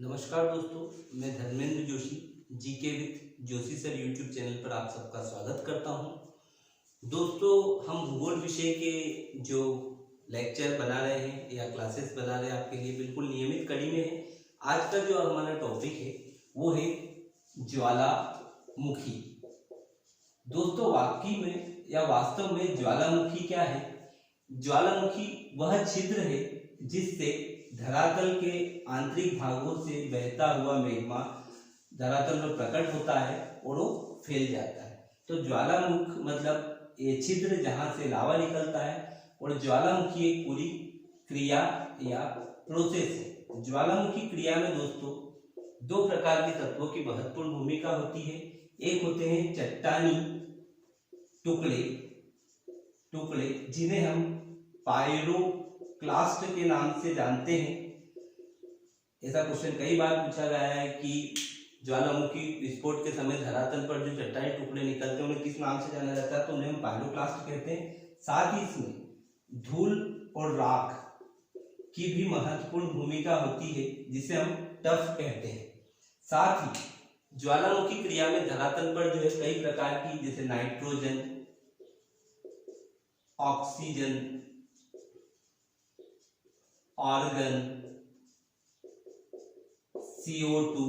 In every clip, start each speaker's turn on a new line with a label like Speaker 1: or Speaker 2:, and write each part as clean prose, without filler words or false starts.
Speaker 1: नमस्कार दोस्तों, मैं Dharmendra Joshi GK with Joshi sir YouTube channel पर आप सबका स्वागत करता हूं। दोस्तों, हम भूगोल विषय के जो लेक्चर बना रहे हैं या क्लासेस बना रहे हैं आपके लिए बिल्कुल नियमित कड़ी में है। आज का जो हमारा टॉपिक है वो है ज्वालामुखी। दोस्तों, वाकई में या वास्तव में ज्वालामुखी क्या है? ज्वालामुखी वह छिद्र है जिससे धरातल के आंतरिक भागों से बहता हुआ मैग्मा धरातल पर प्रकट होता है और वो फैल जाता है। तो ज्वालामुख मतलब ये छिद्र जहां से लावा निकलता है, और ज्वालामुखी एक पूरी क्रिया या प्रोसेस है। ज्वालामुखी क्रिया में दोस्तों दो प्रकार के तत्वों की महत्वपूर्ण भूमिका होती है। एक होते हैं चट्टानी टुकड़े जिन्हें हम पायरोक्लास्ट के नाम से जानते हैं। ऐसा क्वेश्चन कई बार पूछा गया है कि ज्वालामुखी विस्फोट के समय धरातल पर जो चट्टानी टुकड़े निकलते हैं उन्हें किस नाम से जाना जाता है? तो उन्हें हम पायरोक्लास्ट कहते हैं। साथ ही इसमें धूल और राख की भी महत्वपूर्ण भूमिका होती है जिसे हम टफ कहते हैं। साथ ही ज्वालामुखी क्रिया में धरातल पर जो है कई प्रकार की, जैसे नाइट्रोजन, ऑक्सीजन, आर्गन, CO2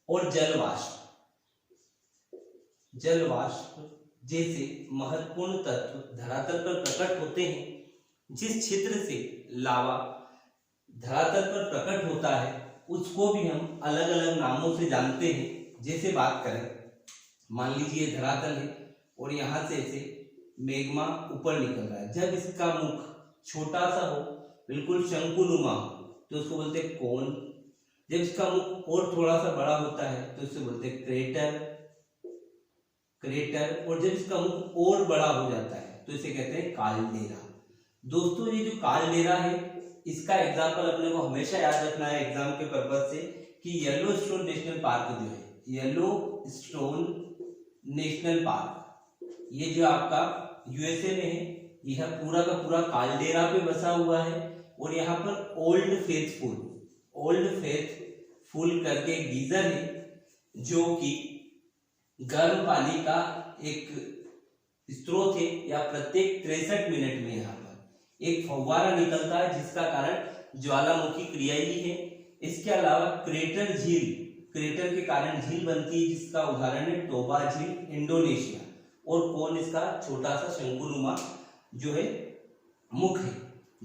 Speaker 1: और जलवाष्प जैसे महत्वपूर्ण तत्व धरातल पर प्रकट होते हैं। जिस छिद्र से लावा धरातल पर प्रकट होता है उसको भी हम अलग अलग नामों से जानते हैं। जैसे बात करें, मान लीजिए धरातल है और यहां से ऐसे मैग्मा ऊपर निकल रहा है। जब इसका मुख छोटा सा हो, बिल्कुल शंकुनुमा हो, तो उसको बोलते हैं कोन। जब इसका मुख और थोड़ा सा बड़ा होता है तो इसे बोलते हैं क्रेटर। और जब इसका मुख और बड़ा हो जाता है तो इसे कहते हैं काल्डेरा। दोस्तों, ये जो काल्डेरा है इसका एग्जाम्पल अपने को हमेशा याद रखना है एग्जाम के पर्पज से कि येलोस्टोन नेशनल पार्क जो है, येलोस्टोन नेशनल पार्क, ये जो आपका यूएसए में है, यह पूरा का पूरा काल्डेरा पे बसा हुआ है। और यहाँ पर ओल्ड फेथफुल करके एक गीजर है जो कि गर्म पानी का एक स्रोत है। या प्रत्येक 63 मिनट में यहाँ पर एक फव्वारा निकलता है जिसका कारण ज्वालामुखी क्रिया ही है। इसके अलावा क्रेटर के कारण झील बनती है जिसका उदाहरण है टोबा झील, इंडोनेशिया। और कौन इसका छोटा सा शंकुनुमा जो है मुख है।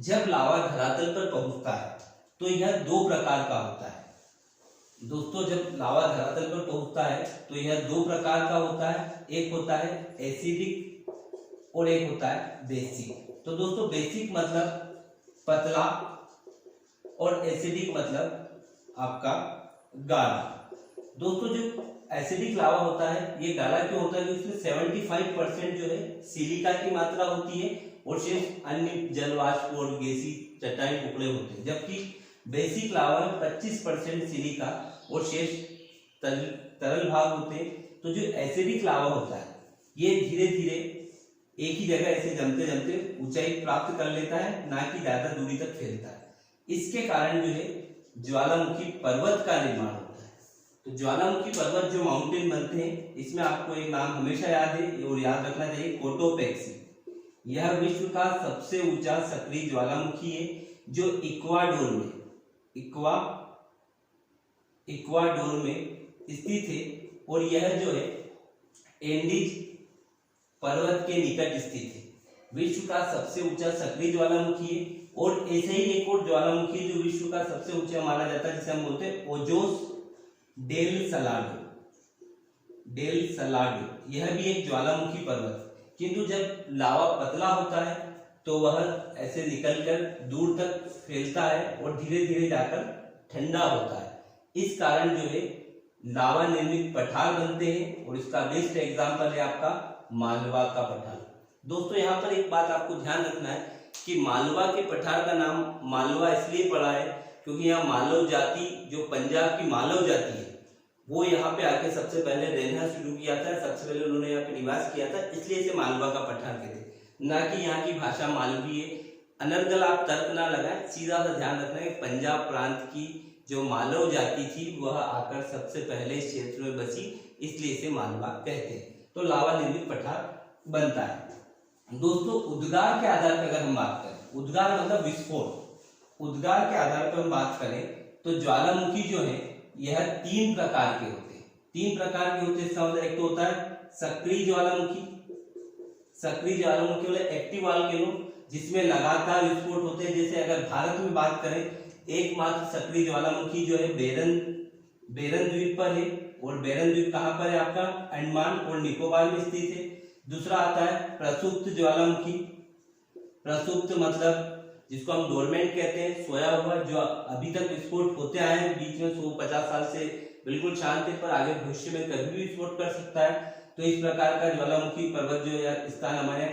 Speaker 1: जब लावा धरातल पर पहुंचता है तो यह दो प्रकार का होता है। दोस्तों, जब लावा धरातल पर पहुंचता है तो यह दो प्रकार का होता है। एक होता है एसिडिक और एक होता है बेसिक। तो दोस्तों, बेसिक मतलब पतला और एसिडिक मतलब आपका गाढ़ा। दोस्तों, जो एसिडिक लावा होता है ये गाढ़ा क्यों होता है? क्योंकि इसमें 75% जो है सिलिका की मात्रा होती है और शेष अन्य जलवाष्प और गैसी चट्टानी टुकड़े होते हैं। जबकि बेसिक लावा में 25% सिलिका और शेष तरल भाग होते हैं। तो जो एसिडिक लावा होता है ये धीरे धीरे एक ही जगह ऐसे जमते जमते ऊंचाई प्राप्त कर लेता है, ना कि ज्यादा दूरी तक फैलता है। इसके कारण जो है ज्वालामुखी पर्वत का निर्माण होता है। तो ज्वालामुखी पर्वत जो माउंटेन बनते हैं, इसमें आपको एक नाम हमेशा याद है और याद रखना चाहिए, कोटोपेक्सी। यह विश्व का सबसे ऊंचा सक्रिय ज्वालामुखी है जो इक्वाडोर में स्थित है। और यह जो है एंडीज पर्वत के निकट स्थित है। विश्व का सबसे ऊंचा सक्रिय ज्वालामुखी है। और ऐसे ही एक और ज्वालामुखी जो विश्व का सबसे ऊंचा माना जाता है जिसे हम बोलते हैं ओजोस डेल सलाडो। यह भी एक ज्वालामुखी पर्वत। किंतु जब लावा पतला होता है तो वह ऐसे निकलकर दूर तक फैलता है और धीरे धीरे जाकर ठंडा होता है। इस कारण जो है लावा निर्मित पठार बनते हैं और इसका बेस्ट एग्जांपल है आपका मालवा का पठार। दोस्तों, यहाँ पर एक बात आपको ध्यान रखना है कि मालवा के पठार का नाम मालवा इसलिए पड़ा है क्योंकि यहाँ मालव जाति, जो पंजाब की मालव जाति है, वो यहाँ पे आके सबसे पहले रहना शुरू किया था। सबसे पहले उन्होंने यहाँ पे निवास किया था, इसलिए इसे मालवा का पठार कहते हैं, ना कि यहाँ की भाषा मालवी है। अनर्गल आप तर्क ना लगाएं, सीधा सा ध्यान रखना है पंजाब प्रांत की जो मालव जाति थी वह आकर सबसे पहले इस क्षेत्र में बसी, इसलिए इसे मालवा कहते हैं। तो लावा निर्मित पठार बनता है। दोस्तों उद्गार के आधार पर अगर हम बात करें, उद्गार मतलब विस्फोट, उद्गार के आधार पर हम बात करें तो ज्वालामुखी जो है यह 3 प्रकार के होते हैं। 3 प्रकार के होते हैं, इसका मतलब एक तो होता है सक्रिय ज्वालामुखी, सक्रिय ज्वालामुखी वाले एक्टिव वॉल्केनो जिसमें लगातार विस्फोट होते हैं। जैसे अगर भारत में बात करें, एकमात्र सक्रिय ज्वालामुखी जो है बेरन द्वीप पर है, और बेरन द्वीप कहां पर है आपका, अंडमान और निकोबार में स्थित है। दूसरा आता है प्रसुप्त ज्वालामुखी, प्रसुप्त मतलब जिसको हम डोरमेंट कहते हैं, सोया हुआ, जो अभी तक विस्फोट होते आए हैं, बीच में 150 साल से बिल्कुल शांत है, पर आगे भविष्य में कभी भी विस्फोट कर सकता है। तो इस प्रकार का ज्वालामुखी पर्वत जो स्थान हमारे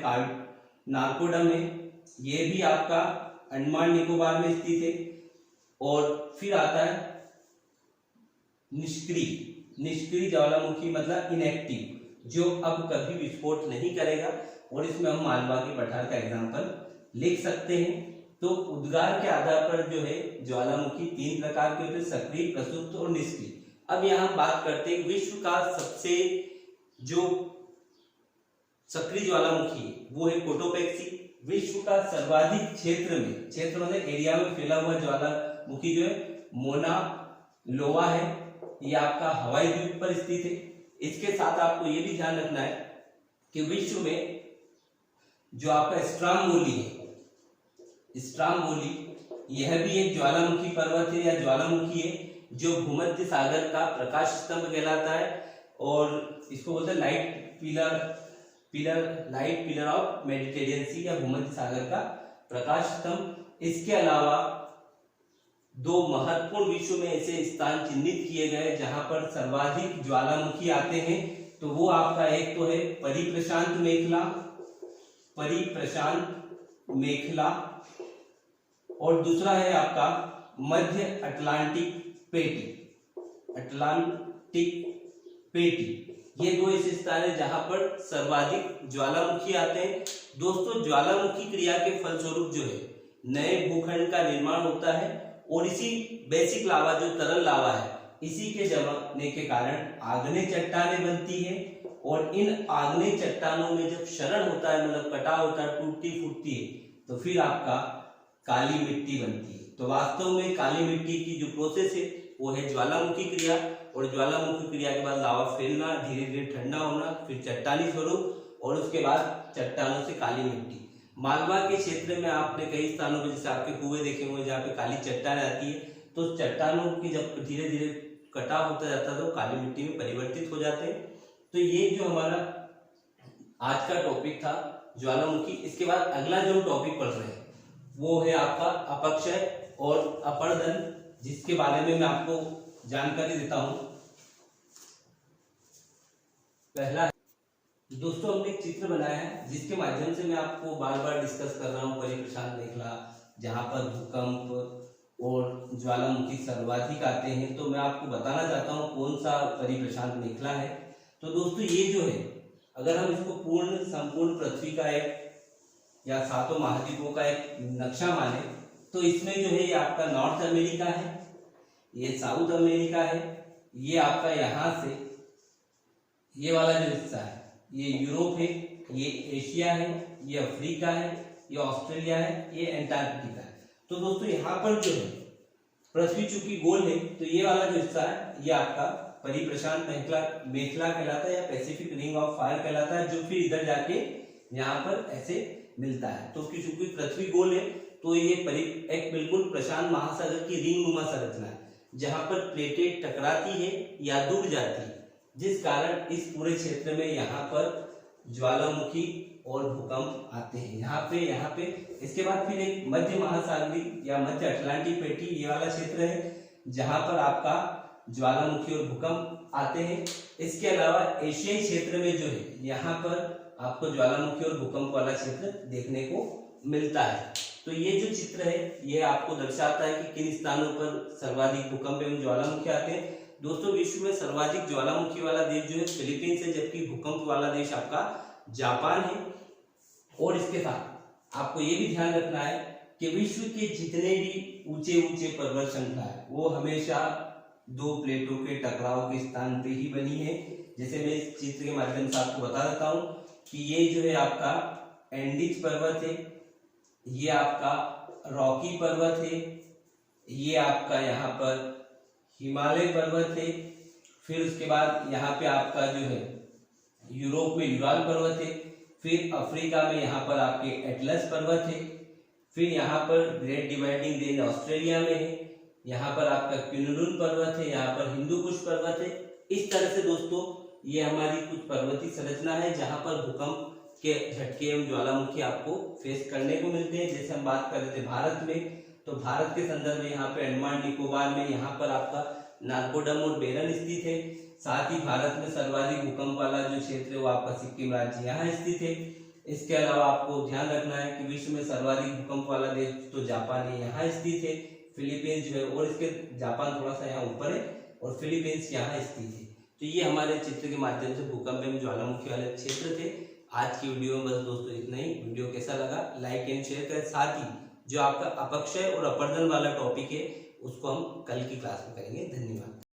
Speaker 1: नारकोडम है, ये भी आपका अंडमान निकोबार में स्थित है। और फिर आता है निष्क्रिय ज्वालामुखी मतलब इनएक्टिव, जो अब कभी विस्फोट नहीं करेगा, और इसमें हम मालवा के पठार का एग्जांपल लिख सकते हैं। तो उद्गार के आधार पर जो है ज्वालामुखी 3 प्रकार के होते हैं, सक्रिय, प्रसुप्त और निष्क्रिय। अब यहाँ बात करते हैं विश्व का सबसे जो सक्रिय ज्वालामुखी है वो है कोटोपैक्सी। विश्व का सर्वाधिक क्षेत्र में एरिया में फैला हुआ ज्वालामुखी जो है मोना लोवा है, ये आपका हवाई द्वीप पर स्थित है। इसके साथ आपको ये भी ध्यान रखना है कि विश्व में जो आपका स्ट्रामोली है, स्ट्रामोली यह भी एक ज्वालामुखी पर्वत है या ज्वालामुखी है, जो भूमध्य सागर का प्रकाश स्तंभ कहलाता है, और इसको बोलते हैं लाइट पिलर ऑफ मेडिटेरियन सी, या भूमध्य सागर का प्रकाश स्तंभ। इसके अलावा 2 महत्वपूर्ण विश्व में ऐसे स्थान चिन्हित किए गए जहां पर सर्वाधिक ज्वालामुखी आते हैं। तो वो आपका एक तो है परिप्रशांत मेखला, और दूसरा है आपका मध्य अटलांटिक पेटी। ये 2 ऐसे स्थान है जहां पर सर्वाधिक ज्वालामुखी आते हैं। दोस्तों ज्वालामुखी क्रिया के फलस्वरूप जो है नए भूखंड का निर्माण होता है, और इसी बेसिक लावा जो तरल लावा है, इसी के जमने के कारण आग्नेय चट्टानें बनती है, और इन आग्नेय चट्टानों में जब क्षरण होता है, मतलब कटाव होता है, टूटती फूटती है, तो फिर आपका काली मिट्टी बनती है। तो वास्तव में काली मिट्टी की जो प्रोसेस है वो है ज्वालामुखी क्रिया, और ज्वालामुखी क्रिया के बाद लावा फैलना, धीरे धीरे ठंडा होना, फिर चट्टानी स्वरूप, और उसके बाद चट्टानों से काली मिट्टी। मालवा के क्षेत्र में आपने कई स्थानों पर जैसे आपके कुएं देखे होंगे जहाँ पे काली चट्टान आती है, तो चट्टानों की जब धीरे धीरे कटाव होता जाता है तो काली मिट्टी में परिवर्तित हो जाते हैं। तो ये जो हमारा आज का टॉपिक था ज्वालामुखी। इसके बाद अगला जो टॉपिक पढ़ रहे हैं वो है आपका अपक्षय और अपर्दन, जिसके बारे में मैं आपको जानकारी देता हूं। पहला दोस्तों हमने एक चित्र बनाया है जिसके माध्यम से मैं आपको बार बार डिस्कस कर रहा हूँ परिप्रशांत मेखला, जहां पर भूकंप और ज्वालामुखी सर्वाधिक आते हैं। तो मैं आपको बताना चाहता हूँ कौन सा परिप्रशांत मेखला है। तो दोस्तों ये जो है, अगर हम इसको संपूर्ण पृथ्वी का एक या 7 महाद्वीपों का एक नक्शा माने, तो इसमें जो है ये आपका नॉर्थ अमेरिका है, ये साउथ अमेरिका है, ये आपका यहाँ से ये वाला जो हिस्सा है ये यूरोप है, ये एशिया है, ये अफ्रीका है, ये ऑस्ट्रेलिया है, ये एंटार्क्टिका है। तो दोस्तों यहाँ पर जो है पृथ्वी चूंकि गोल है, तो ये वाला जो हिस्सा है ये आपका परिप्रशांत मेखला कहलाता है, या पैसिफिक रिंग ऑफ फायर कहलाता है, जो फिर इधर जाके यहाँ पर ऐसे मिलता है। तो चूंकि पृथ्वी गोल है तो ये एक बिल्कुल प्रशांत महासागर की रिंग नुमा संरचना है, जहां पर प्लेटें टकराती है या दूर जाती है, जिस कारण इस पूरे क्षेत्र में यहाँ पर ज्वालामुखी और भूकंप आते हैं। यहाँ पे इसके बाद फिर एक मध्य महासागरीय या मध्य अटलांटिक पेटी, ये वाला क्षेत्र है जहां पर आपका ज्वालामुखी और भूकंप आते हैं। इसके अलावा एशियाई क्षेत्र में जो है यहाँ पर आपको ज्वालामुखी और भूकंप वाला क्षेत्र देखने को मिलता है। तो ये जो चित्र है ये आपको दर्शाता है कि किन स्थानों पर सर्वाधिक भूकंप एवं ज्वालामुखी आते हैं। दोस्तों विश्व में सर्वाधिक ज्वालामुखी वाला देश जो है फिलीपींस है, जबकि भूकंप वाला देश आपका जापान है। और इसके साथ आपको ये भी ध्यान रखना है कि विश्व के जितने भी ऊंचे ऊंचे पर्वत श्रृंखला है वो हमेशा दो प्लेटों के टकराव के स्थान पे ही बनी है। जैसे मैं इस चित्र के माध्यम से आपको बता देता हूं कि ये जो है आपका एंडीज पर्वत है, ये आपका रॉकी पर्वत है, ये आपका यहाँ पर हिमालय पर्वत है, फिर उसके बाद यहाँ पे आपका जो है यूरोप में यूराल पर्वत है, फिर अफ्रीका में यहाँ पर आपके एटलस पर्वत है, फिर यहाँ पर ग्रेट डिवाइडिंग रेंज ऑस्ट्रेलिया में है, यहाँ पर आपका क्युनलुन पर्वत है, यहाँ पर हिंदू कुश पर्वत है। इस तरह से दोस्तों ये हमारी कुछ पर्वतीय संरचना है जहाँ पर भूकंप के झटके एवं ज्वालामुखी आपको फेस करने को मिलते हैं। जैसे हम बात कर रहे थे भारत में, तो भारत के संदर्भ में यहाँ पे अंडमान निकोबार में यहाँ पर आपका नारकोडम और बेरन स्थित है। साथ ही भारत में सर्वाधिक भूकंप वाला जो क्षेत्र है वो आपका सिक्किम राज्य यहाँ स्थित है। इसके अलावा आपको ध्यान रखना है कि विश्व में सर्वाधिक भूकंप वाला देश तो जापान है, यहाँ स्थित है। फिलीपींस जो है और इसके जापान थोड़ा सा यहाँ ऊपर है और फिलीपींस यहाँ स्थित है। तो ये हमारे चित्र के माध्यम से भूकंप एवं ज्वालामुखी वाले क्षेत्र थे। आज की वीडियो में बस दोस्तों इतना ही। वीडियो कैसा लगा लाइक एंड शेयर करें। साथ ही जो आपका अपक्षय और अपर्दन वाला टॉपिक है उसको हम कल की क्लास में करेंगे। धन्यवाद।